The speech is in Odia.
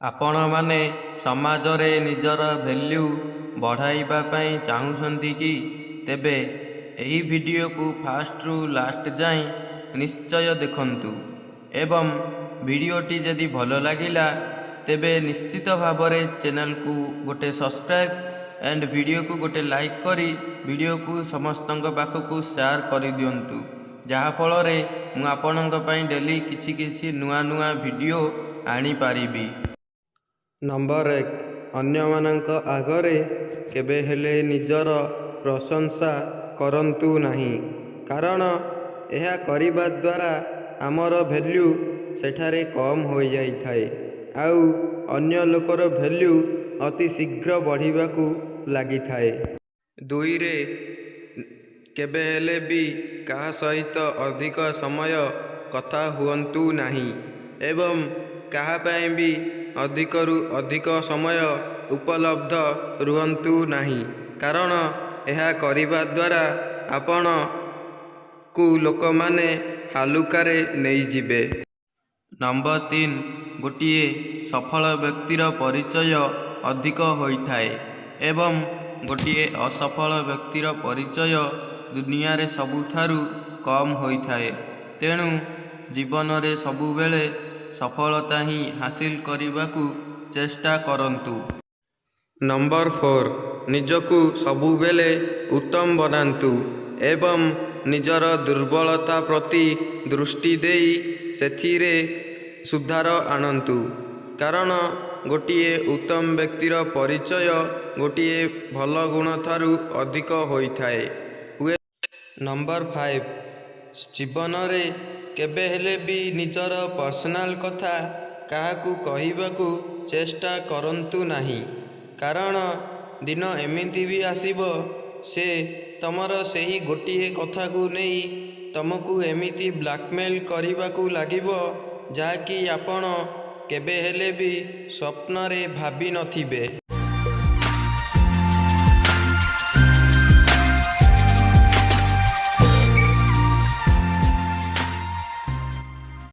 ଆପଣମାନେ ସମାଜରେ ନିଜର ଭ୍ୟାଲ୍ୟୁ ବଢ଼ାଇବା ପାଇଁ ଚାହୁଁଛନ୍ତି କି? ତେବେ ଏହି ଭିଡ଼ିଓକୁ ଫାଷ୍ଟରୁ ଲାଷ୍ଟ ଯାଏଁ ନିଶ୍ଚୟ ଦେଖନ୍ତୁ ଏବଂ ଭିଡ଼ିଓଟି ଯଦି ଭଲ ଲାଗିଲା ତେବେ ନିଶ୍ଚିତ ଭାବରେ ଚ୍ୟାନେଲକୁ ଗୋଟେ ସବସ୍କ୍ରାଇବ୍ ଆଣ୍ଡ ଭିଡ଼ିଓକୁ ଗୋଟେ ଲାଇକ୍ କରି ଭିଡ଼ିଓକୁ ସମସ୍ତଙ୍କ ପାଖକୁ ସେୟାର କରିଦିଅନ୍ତୁ, ଯାହାଫଳରେ ମୁଁ ଆପଣଙ୍କ ପାଇଁ ଡେଲି କିଛି ନୂଆ ଭିଡ଼ିଓ ଆଣିପାରିବି। ନମ୍ବର 1, ଅନ୍ୟମାନଙ୍କ ଆଗରେ କେବେ ହେଲେ ନିଜର ପ୍ରଶଂସା କରନ୍ତୁ ନାହିଁ, କାରଣ ଏହା କରିବା ଦ୍ୱାରା ଆମର ଭ୍ୟାଲ୍ୟୁ ସେଠାରେ କମ୍ ହୋଇଯାଇଥାଏ ଆଉ ଅନ୍ୟ ଲୋକର ଭ୍ୟାଲ୍ୟୁ ଅତି ଶୀଘ୍ର ବଢ଼ିବାକୁ ଲାଗିଥାଏ। 2ରେ, କେବେ ହେଲେ ବି କାହା ସହିତ ଅଧିକ ସମୟ କଥା ହୁଅନ୍ତୁ ନାହିଁ ଏବଂ କାହା ପାଇଁ ବି ଅଧିକରୁ ଅଧିକ ସମୟ ଉପଲବ୍ଧ ରୁହନ୍ତୁ ନାହିଁ, କାରଣ ଏହା କରିବା ଦ୍ୱାରା ଆପଣଙ୍କୁ ଲୋକମାନେ ହାଲୁକାରେ ନେଇଯିବେ। ନମ୍ବର 3, ଗୋଟିଏ ସଫଳ ବ୍ୟକ୍ତିର ପରିଚୟ ଅଧିକ ହୋଇଥାଏ ଏବଂ ଗୋଟିଏ ଅସଫଳ ବ୍ୟକ୍ତିର ପରିଚୟ ଦୁନିଆରେ ସବୁଠାରୁ କମ୍ ହୋଇଥାଏ। ତେଣୁ ଜୀବନରେ ସବୁବେଳେ ସଫଳତା ହିଁ ହାସିଲ କରିବାକୁ ଚେଷ୍ଟା କରନ୍ତୁ। ନମ୍ବର 4, ନିଜକୁ ସବୁବେଳେ ଉତ୍ତମ ବନାନ୍ତୁ ଏବଂ ନିଜର ଦୁର୍ବଳତା ପ୍ରତି ଦୃଷ୍ଟି ଦେଇ ସେଥିରେ ସୁଧାର ଆଣନ୍ତୁ, କାରଣ ଗୋଟିଏ ଉତ୍ତମ ବ୍ୟକ୍ତିର ପରିଚୟ ଗୋଟିଏ ଭଲ ଗୁଣ ଠାରୁ ଅଧିକ ହୋଇଥାଏ। ନମ୍ବର 5, ଜୀବନରେ କେବେ ହେଲେ ବି ନିଜର ପର୍ସନାଲ କଥା କାହାକୁ କହିବାକୁ ଚେଷ୍ଟା କରନ୍ତୁ ନାହିଁ, କାରଣ ଦିନ ଏମିତି ବି ଆସିବ ସେ ତମର ସେହି ଗୋଟିଏ କଥାକୁ ନେଇ ତମକୁ ଏମିତି ବ୍ଲାକମେଲ୍ କରିବାକୁ ଲାଗିବ ଯାହାକି ଆପଣ କେବେ ହେଲେ ବି ସ୍ୱପ୍ନରେ ଭାବି ନଥିବେ।